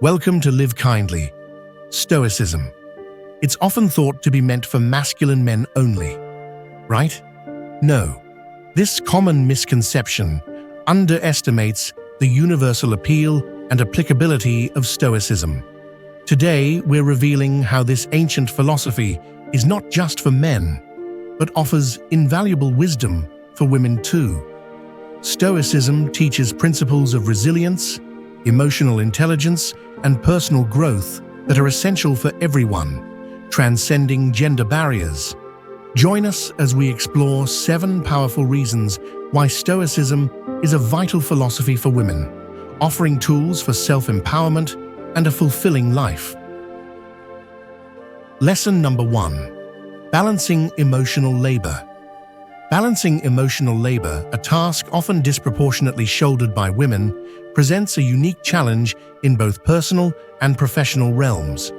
Welcome to Live Kindly, Stoicism. It's often thought to be meant for masculine men only, right? No. This common misconception underestimates the universal appeal and applicability of Stoicism. Today, we're revealing how this ancient philosophy is not just for men, but offers invaluable wisdom for women too. Stoicism teaches principles of resilience, emotional intelligence, and personal growth that are essential for everyone, transcending gender barriers. Join us as we explore 7 powerful reasons why Stoicism is a vital philosophy for women, offering tools for self-empowerment and a fulfilling life. Lesson number 1. Balancing emotional labor. Balancing emotional labor, a task often disproportionately shouldered by women, presents a unique challenge in both personal and professional realms.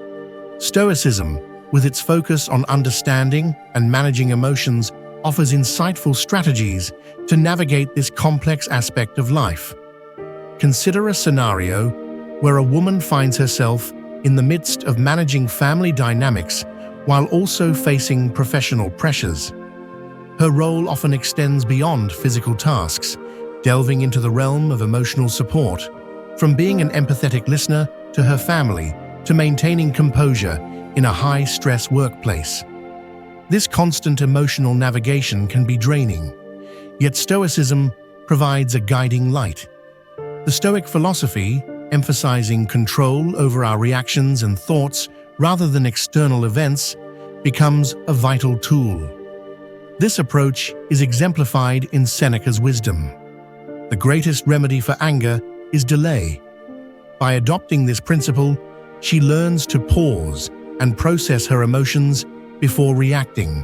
Stoicism, with its focus on understanding and managing emotions, offers insightful strategies to navigate this complex aspect of life. Consider a scenario where a woman finds herself in the midst of managing family dynamics while also facing professional pressures. Her role often extends beyond physical tasks, delving into the realm of emotional support, from being an empathetic listener to her family to maintaining composure in a high-stress workplace. This constant emotional navigation can be draining, yet Stoicism provides a guiding light. The Stoic philosophy, emphasizing control over our reactions and thoughts rather than external events, becomes a vital tool. This approach is exemplified in Seneca's wisdom. The greatest remedy for anger is delay. By adopting this principle, she learns to pause and process her emotions before reacting,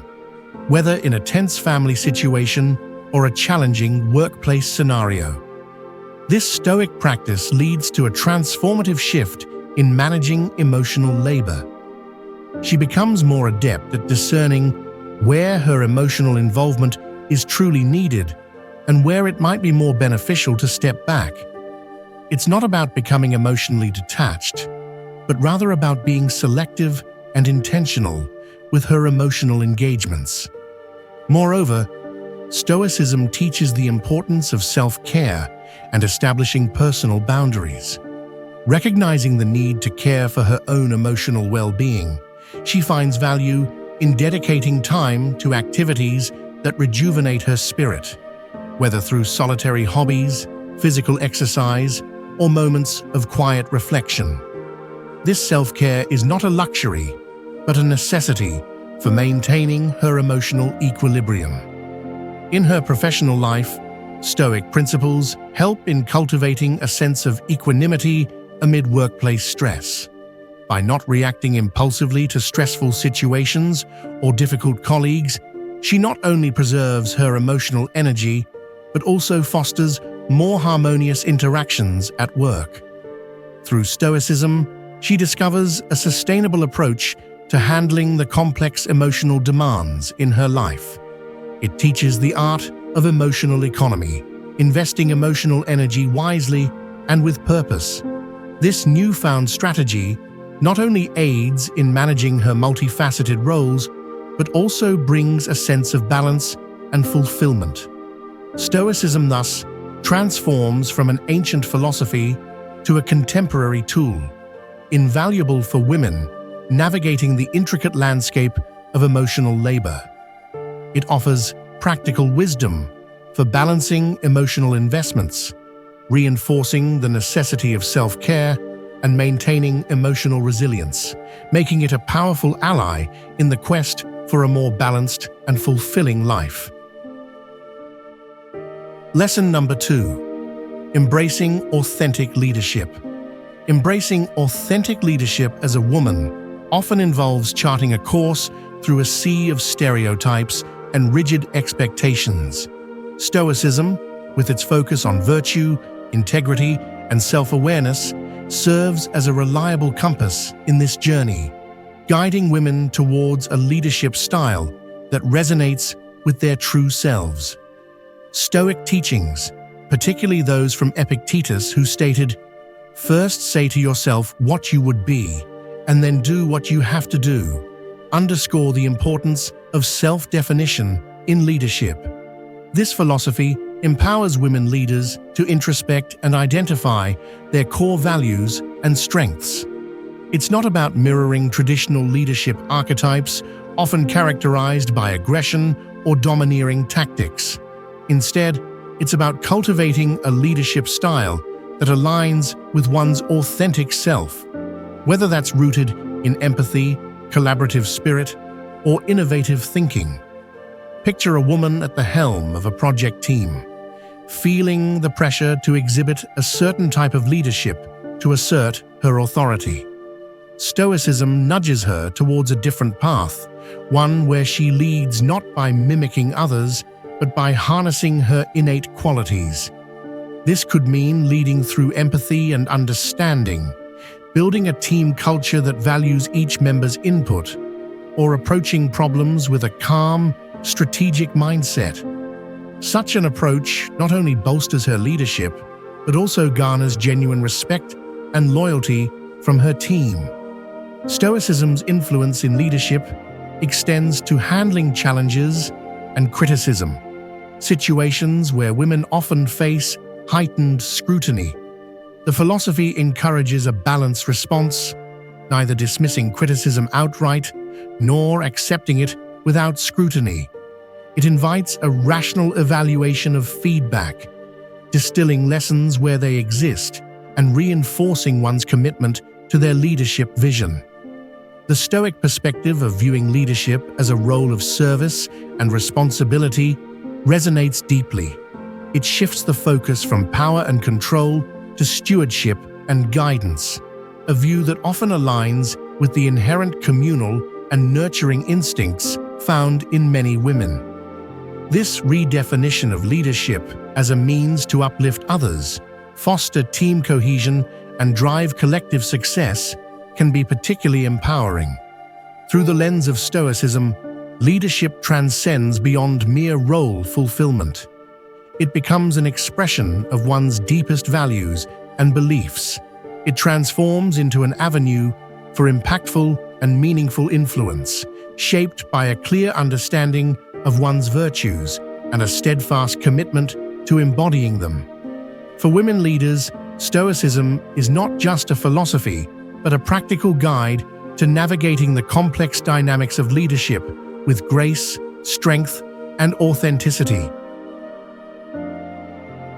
whether in a tense family situation or a challenging workplace scenario. This Stoic practice leads to a transformative shift in managing emotional labor. She becomes more adept at discerning where her emotional involvement is truly needed and where it might be more beneficial to step back. It's not about becoming emotionally detached, but rather about being selective and intentional with her emotional engagements. Moreover, Stoicism teaches the importance of self-care and establishing personal boundaries. Recognizing the need to care for her own emotional well-being, she finds value in dedicating time to activities that rejuvenate her spirit, whether through solitary hobbies, physical exercise, or moments of quiet reflection. This self-care is not a luxury, but a necessity for maintaining her emotional equilibrium. In her professional life, Stoic principles help in cultivating a sense of equanimity amid workplace stress. By not reacting impulsively to stressful situations or difficult colleagues, she not only preserves her emotional energy, but also fosters more harmonious interactions at work. Through Stoicism, she discovers a sustainable approach to handling the complex emotional demands in her life. It teaches the art of emotional economy, investing emotional energy wisely and with purpose. This newfound strategy not only aids in managing her multifaceted roles, but also brings a sense of balance and fulfillment. Stoicism thus transforms from an ancient philosophy to a contemporary tool, invaluable for women navigating the intricate landscape of emotional labor. It offers practical wisdom for balancing emotional investments, reinforcing the necessity of self-care and maintaining emotional resilience, making it a powerful ally in the quest for a more balanced and fulfilling life. Lesson number 2. Embracing authentic leadership. Embracing authentic leadership as a woman often involves charting a course through a sea of stereotypes and rigid expectations. Stoicism, with its focus on virtue, integrity, and self-awareness, serves as a reliable compass in this journey, guiding women towards a leadership style that resonates with their true selves. Stoic teachings, particularly those from Epictetus, who stated, First, say to yourself what you would be, and then do what you have to do. Underscore the importance of self-definition in leadership. This philosophy empowers women leaders to introspect and identify their core values and strengths. It's not about mirroring traditional leadership archetypes, often characterized by aggression or domineering tactics. Instead, it's about cultivating a leadership style that aligns with one's authentic self, whether that's rooted in empathy, collaborative spirit, or innovative thinking. Picture a woman at the helm of a project team, feeling the pressure to exhibit a certain type of leadership to assert her authority. Stoicism nudges her towards a different path, one where she leads not by mimicking others, but by harnessing her innate qualities. This could mean leading through empathy and understanding, building a team culture that values each member's input, or approaching problems with a calm, strategic mindset. Such an approach not only bolsters her leadership, but also garners genuine respect and loyalty from her team. Stoicism's influence in leadership extends to handling challenges and criticism, situations where women often face heightened scrutiny. The philosophy encourages a balanced response, neither dismissing criticism outright nor accepting it without scrutiny. It invites a rational evaluation of feedback, distilling lessons where they exist and reinforcing one's commitment to their leadership vision. The Stoic perspective of viewing leadership as a role of service and responsibility resonates deeply. It shifts the focus from power and control to stewardship and guidance, a view that often aligns with the inherent communal and nurturing instincts found in many women. This redefinition of leadership as a means to uplift others, foster team cohesion, and drive collective success can be particularly empowering. Through the lens of Stoicism, leadership transcends beyond mere role fulfillment. It becomes an expression of one's deepest values and beliefs. It transforms into an avenue for impactful and meaningful influence, shaped by a clear understanding of one's virtues and a steadfast commitment to embodying them. For women leaders, Stoicism is not just a philosophy, but a practical guide to navigating the complex dynamics of leadership with grace, strength, and authenticity.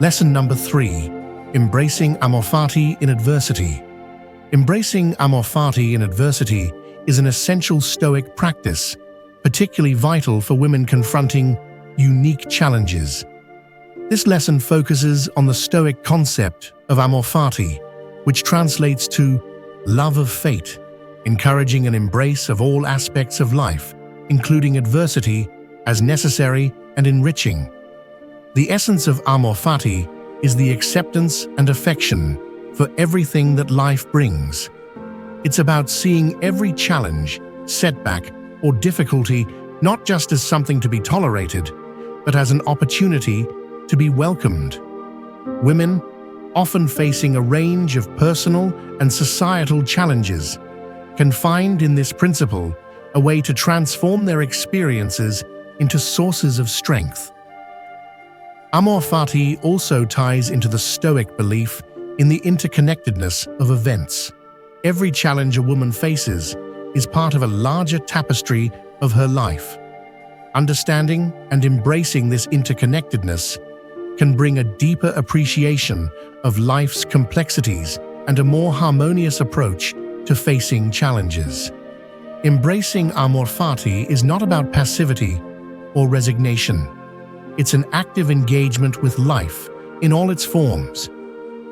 Lesson number 3. Embracing amorfati in adversity. Embracing amorfati in adversity is an essential Stoic practice, particularly vital for women confronting unique challenges. This lesson focuses on the Stoic concept of amorfati, which translates to love of fate, encouraging an embrace of all aspects of life, including adversity, as necessary and enriching. The essence of amorfati is the acceptance and affection for everything that life brings. It's about seeing every challenge, setback, or difficulty not just as something to be tolerated, but as an opportunity to be welcomed. Women, often facing a range of personal and societal challenges, can find in this principle a way to transform their experiences into sources of strength. Amorfati also ties into the Stoic belief in the interconnectedness of events. Every challenge a woman faces is part of a larger tapestry of her life. Understanding and embracing this interconnectedness can bring a deeper appreciation of life's complexities and a more harmonious approach to facing challenges. Embracing amorfati is not about passivity or resignation. It's an active engagement with life in all its forms.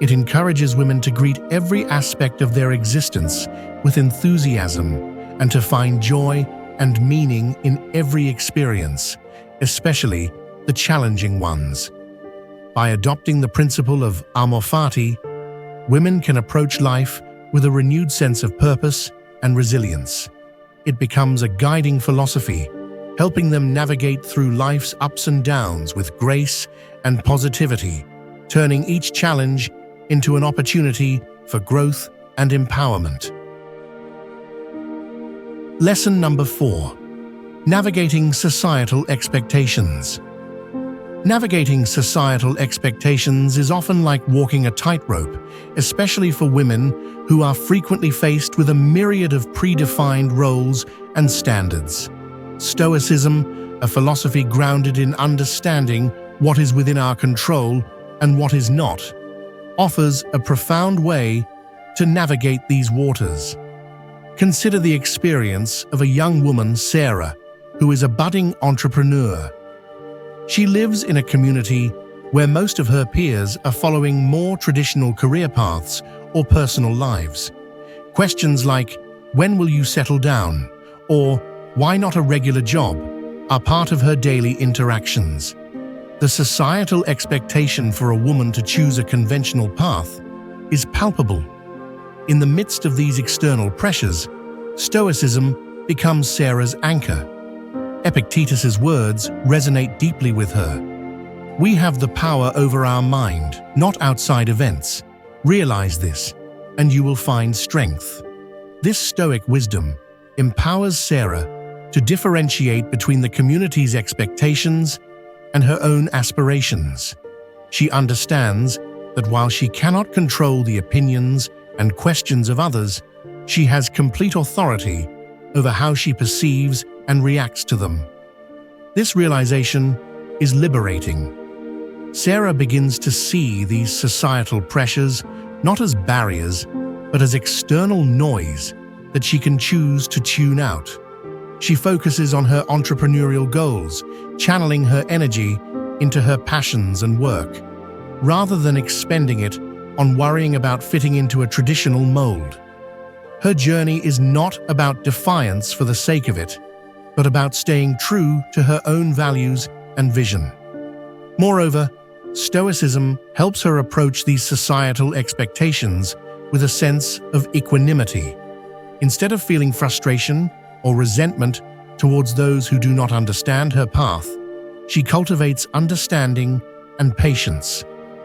It encourages women to greet every aspect of their existence with enthusiasm and to find joy and meaning in every experience, especially the challenging ones. By adopting the principle of amorfati, women can approach life with a renewed sense of purpose and resilience. It becomes a guiding philosophy, helping them navigate through life's ups and downs with grace and positivity, turning each challenge into an opportunity for growth and empowerment. Lesson number 4. Navigating societal expectations. Navigating societal expectations is often like walking a tightrope, especially for women who are frequently faced with a myriad of predefined roles and standards. Stoicism, a philosophy grounded in understanding what is within our control and what is not, offers a profound way to navigate these waters. Consider the experience of a young woman, Sarah, who is a budding entrepreneur. She lives in a community where most of her peers are following more traditional career paths or personal lives. Questions like, "When will you settle down?" or "Why not a regular job?" are part of her daily interactions. The societal expectation for a woman to choose a conventional path is palpable. In the midst of these external pressures, Stoicism becomes Sarah's anchor. Epictetus's words resonate deeply with her. "We have the power over our mind, not outside events. Realize this, and you will find strength." This Stoic wisdom empowers Sarah to differentiate between the community's expectations and her own aspirations. She understands that while she cannot control the opinions and questions of others, she has complete authority over how she perceives and reacts to them. This realization is liberating. Sarah begins to see these societal pressures not as barriers, but as external noise that she can choose to tune out. She focuses on her entrepreneurial goals, channeling her energy into her passions and work, rather than expending it on worrying about fitting into a traditional mold. Her journey is not about defiance for the sake of it, but about staying true to her own values and vision. Moreover, Stoicism helps her approach these societal expectations with a sense of equanimity. Instead of feeling frustration or resentment towards those who do not understand her path, she cultivates understanding and patience.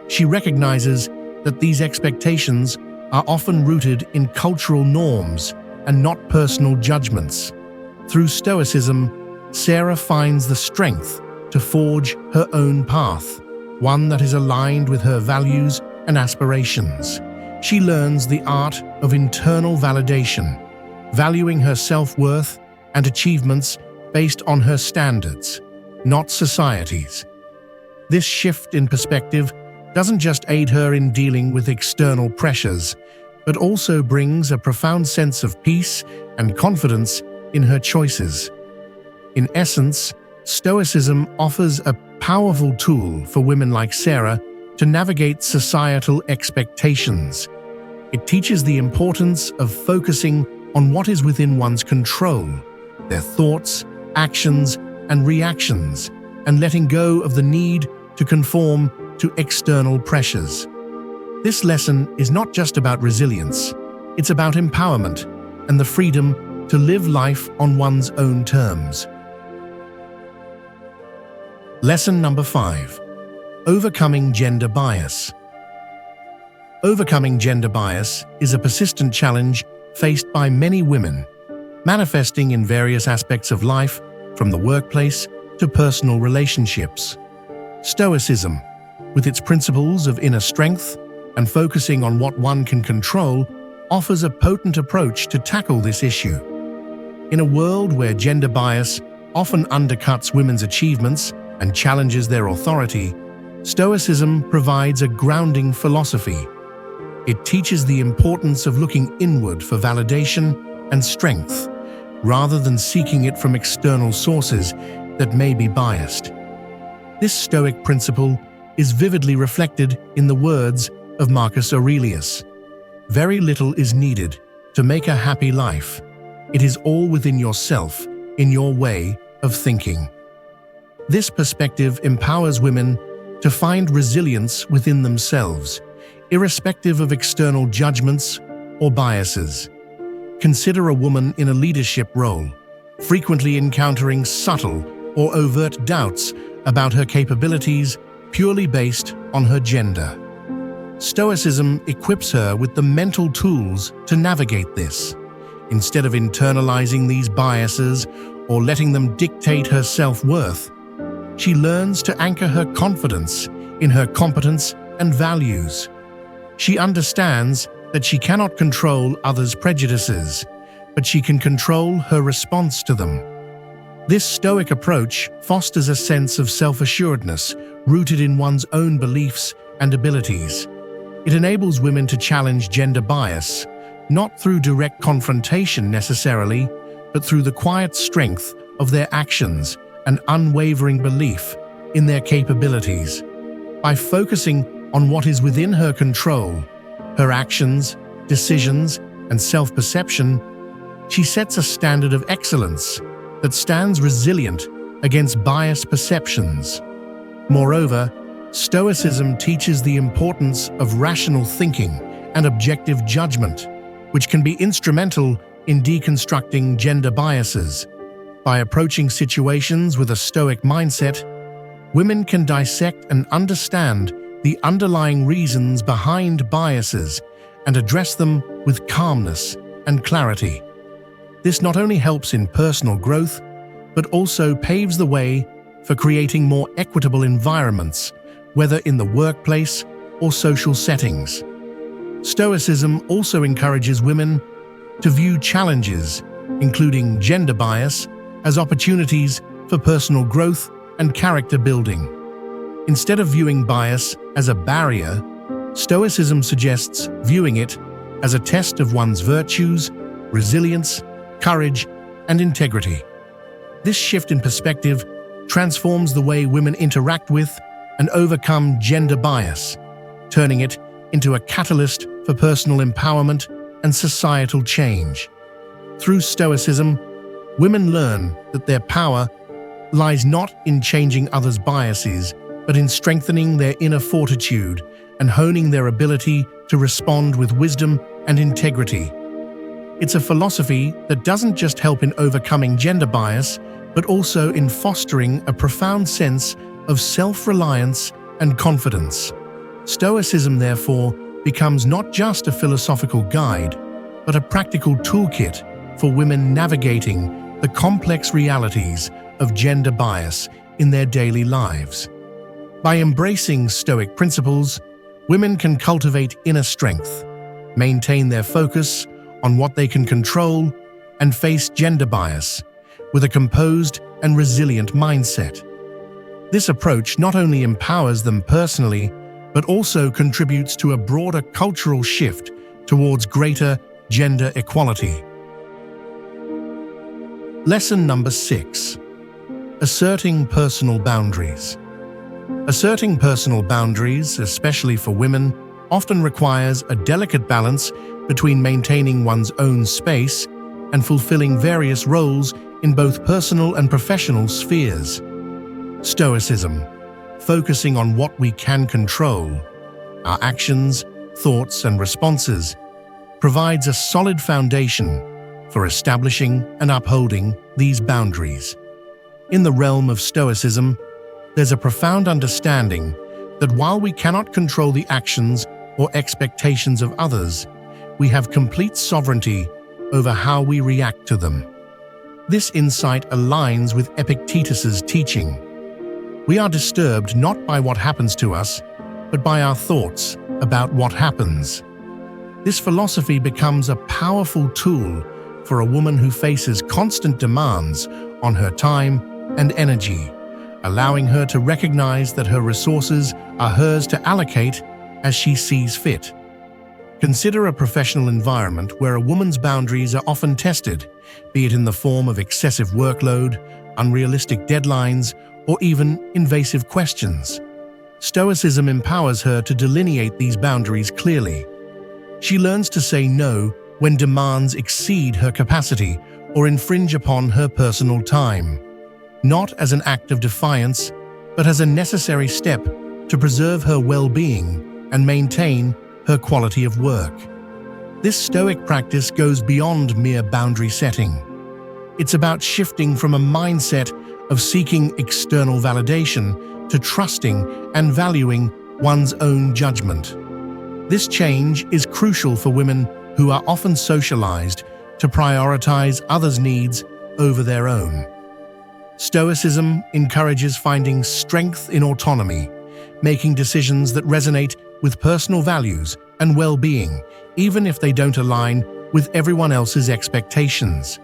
She recognizes that these expectations are often rooted in cultural norms and not personal judgments. Through Stoicism, Sarah finds the strength to forge her own path, one that is aligned with her values and aspirations. She learns the art of internal validation, valuing her self-worth and achievements based on her standards, not society's. This shift in perspective doesn't just aid her in dealing with external pressures, but also brings a profound sense of peace and confidence in her choices. In essence, Stoicism offers a powerful tool for women like Sarah to navigate societal expectations. It teaches the importance of focusing on what is within one's control, their thoughts, actions, and reactions, and letting go of the need to conform to external pressures. This lesson is not just about resilience, it's about empowerment and the freedom to live life on one's own terms. Lesson number 5. Overcoming gender bias. Overcoming gender bias is a persistent challenge faced by many women, manifesting in various aspects of life, from the workplace to personal relationships. Stoicism, with its principles of inner strength and focusing on what one can control, offers a potent approach to tackle this issue. In a world where gender bias often undercuts women's achievements and challenges their authority, Stoicism provides a grounding philosophy. It teaches the importance of looking inward for validation and strength, rather than seeking it from external sources that may be biased. This Stoic principle is vividly reflected in the words of Marcus Aurelius. "Very little is needed to make a happy life. It is all within yourself, in your way of thinking." This perspective empowers women to find resilience within themselves, irrespective of external judgments or biases. Consider a woman in a leadership role, frequently encountering subtle or overt doubts about her capabilities purely based on her gender. Stoicism equips her with the mental tools to navigate this. Instead of internalizing these biases or letting them dictate her self-worth, she learns to anchor her confidence in her competence and values. She understands that she cannot control others' prejudices, but she can control her response to them. This Stoic approach fosters a sense of self-assuredness rooted in one's own beliefs and abilities. It enables women to challenge gender bias, not through direct confrontation necessarily, but through the quiet strength of their actions and unwavering belief in their capabilities. By focusing on what is within her control, her actions, decisions, and self-perception, she sets a standard of excellence that stands resilient against biased perceptions. Moreover, Stoicism teaches the importance of rational thinking and objective judgment, which can be instrumental in deconstructing gender biases. By approaching situations with a Stoic mindset, women can dissect and understand the underlying reasons behind biases and address them with calmness and clarity. This not only helps in personal growth, but also paves the way for creating more equitable environments, whether in the workplace or social settings. Stoicism also encourages women to view challenges, including gender bias, as opportunities for personal growth and character building. Instead of viewing bias as a barrier, Stoicism suggests viewing it as a test of one's virtues, resilience, courage, and integrity. This shift in perspective transforms the way women interact with and overcome gender bias, turning it into a catalyst for personal empowerment and societal change. Through Stoicism, women learn that their power lies not in changing others' biases, but in strengthening their inner fortitude and honing their ability to respond with wisdom and integrity. It's a philosophy that doesn't just help in overcoming gender bias, but also in fostering a profound sense of self-reliance and confidence. Stoicism, therefore, becomes not just a philosophical guide, but a practical toolkit for women navigating the complex realities of gender bias in their daily lives. By embracing Stoic principles, women can cultivate inner strength, maintain their focus on what they can control, and face gender bias with a composed and resilient mindset. This approach not only empowers them personally, but also contributes to a broader cultural shift towards greater gender equality. Lesson number 6. Asserting personal boundaries. Asserting personal boundaries, especially for women, often requires a delicate balance between maintaining one's own space and fulfilling various roles in both personal and professional spheres. Stoicism, focusing on what we can control, our actions, thoughts, and responses, provides a solid foundation for establishing and upholding these boundaries. In the realm of Stoicism, there's a profound understanding that while we cannot control the actions or expectations of others, we have complete sovereignty over how we react to them. This insight aligns with Epictetus's teaching. We are disturbed not by what happens to us, but by our thoughts about what happens. This philosophy becomes a powerful tool for a woman who faces constant demands on her time and energy, allowing her to recognize that her resources are hers to allocate as she sees fit. Consider a professional environment where a woman's boundaries are often tested, be it in the form of excessive workload, unrealistic deadlines, or even invasive questions. Stoicism empowers her to delineate these boundaries clearly. She learns to say no when demands exceed her capacity or infringe upon her personal time, not as an act of defiance, but as a necessary step to preserve her well-being and maintain her quality of work. This Stoic practice goes beyond mere boundary setting. It's about shifting from a mindset of seeking external validation to trusting and valuing one's own judgment. This change is crucial for women who are often socialized to prioritize others' needs over their own. Stoicism encourages finding strength in autonomy, making decisions that resonate with personal values and well-being, even if they don't align with everyone else's expectations.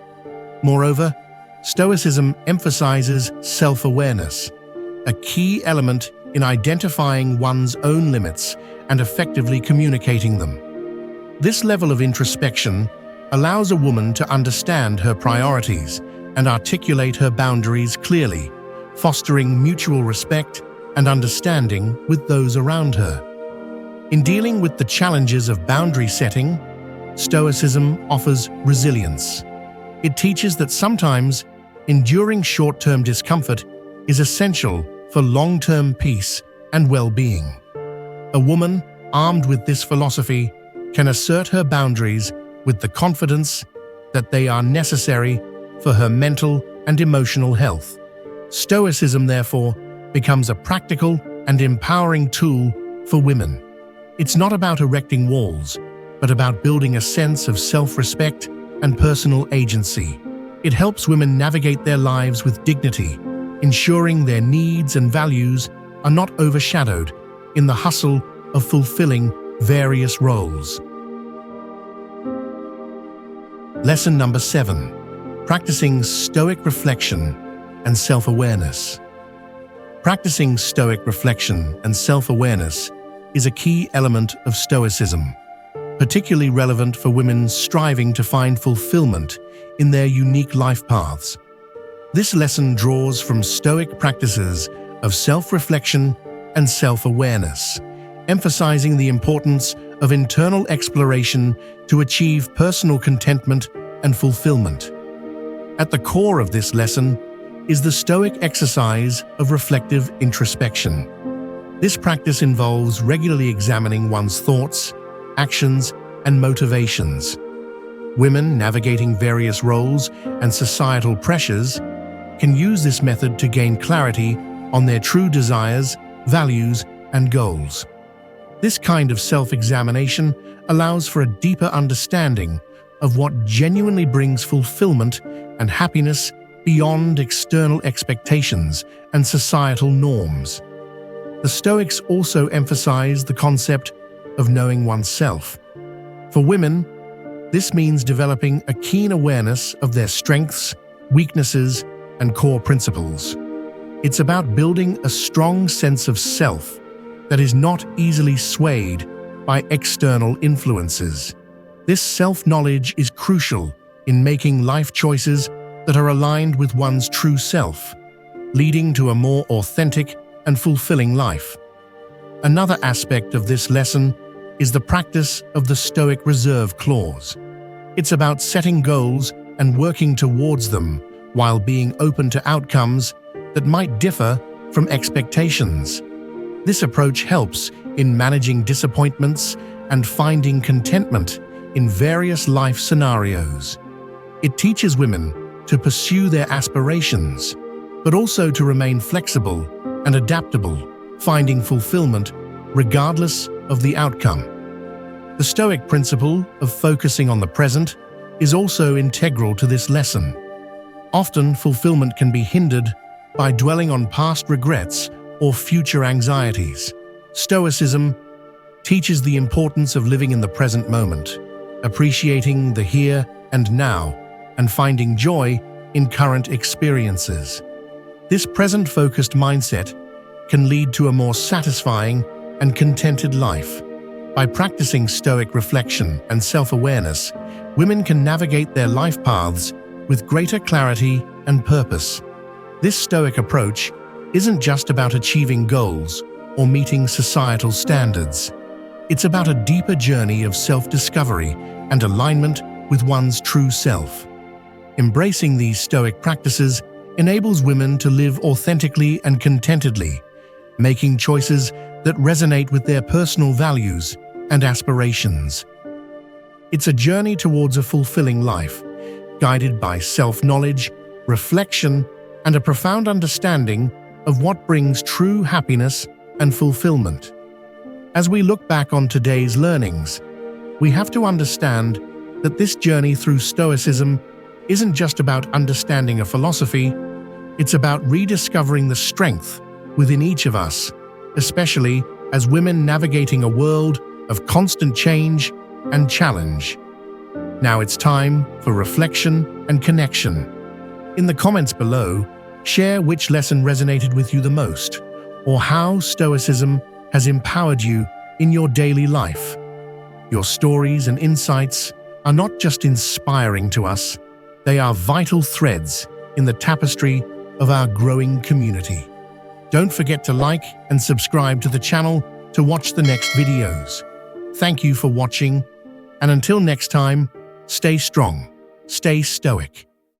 Moreover, Stoicism emphasizes self-awareness, a key element in identifying one's own limits and effectively communicating them. This level of introspection allows a woman to understand her priorities and articulate her boundaries clearly, fostering mutual respect and understanding with those around her. In dealing with the challenges of boundary setting, Stoicism offers resilience. It teaches that sometimes enduring short-term discomfort is essential for long-term peace and well-being. A woman armed with this philosophy can assert her boundaries with the confidence that they are necessary for her mental and emotional health. Stoicism, therefore, becomes a practical and empowering tool for women. It's not about erecting walls, but about building a sense of self-respect and personal agency. It helps women navigate their lives with dignity, ensuring their needs and values are not overshadowed in the hustle of fulfilling various roles. Lesson number 7. Practicing Stoic reflection and self-awareness. Practicing Stoic reflection and self-awareness is a key element of Stoicism, particularly relevant for women striving to find fulfillment in their unique life paths. This lesson draws from Stoic practices of self-reflection and self-awareness, emphasizing the importance of internal exploration to achieve personal contentment and fulfillment. At the core of this lesson is the Stoic exercise of reflective introspection. This practice involves regularly examining one's thoughts, actions, and motivations. Women navigating various roles and societal pressures can use this method to gain clarity on their true desires, values, and goals. This kind of self-examination allows for a deeper understanding of what genuinely brings fulfillment and happiness beyond external expectations and societal norms. The Stoics also emphasize the concept of knowing oneself. For women, this means developing a keen awareness of their strengths, weaknesses, and core principles. It's about building a strong sense of self that is not easily swayed by external influences. This self-knowledge is crucial in making life choices that are aligned with one's true self, leading to a more authentic and fulfilling life. Another aspect of this lesson is the practice of the Stoic reserve clause. It's about setting goals and working towards them while being open to outcomes that might differ from expectations. This approach helps in managing disappointments and finding contentment in various life scenarios. It teaches women to pursue their aspirations, but also to remain flexible and adaptable, finding fulfillment regardless of the outcome. The Stoic principle of focusing on the present is also integral to this lesson. Often, fulfillment can be hindered by dwelling on past regrets or future anxieties. Stoicism teaches the importance of living in the present moment, appreciating the here and now, and finding joy in current experiences. This present-focused mindset can lead to a more satisfying and contented life. By practicing Stoic reflection and self-awareness, women can navigate their life paths with greater clarity and purpose. This Stoic approach isn't just about achieving goals or meeting societal standards. It's about a deeper journey of self-discovery and alignment with one's true self. Embracing these Stoic practices enables women to live authentically and contentedly, making choices that resonate with their personal values and aspirations. It's a journey towards a fulfilling life, guided by self-knowledge, reflection, and a profound understanding of what brings true happiness and fulfillment. As we look back on today's learnings, we have to understand that this journey through Stoicism isn't just about understanding a philosophy, it's about rediscovering the strength within each of us, especially as women navigating a world of constant change and challenge. Now it's time for reflection and connection. In the comments below, share which lesson resonated with you the most, or how Stoicism has empowered you in your daily life. Your stories and insights are not just inspiring to us, they are vital threads in the tapestry of our growing community. Don't forget to like and subscribe to the channel to watch the next videos. Thank you for watching, and until next time, stay strong, stay stoic.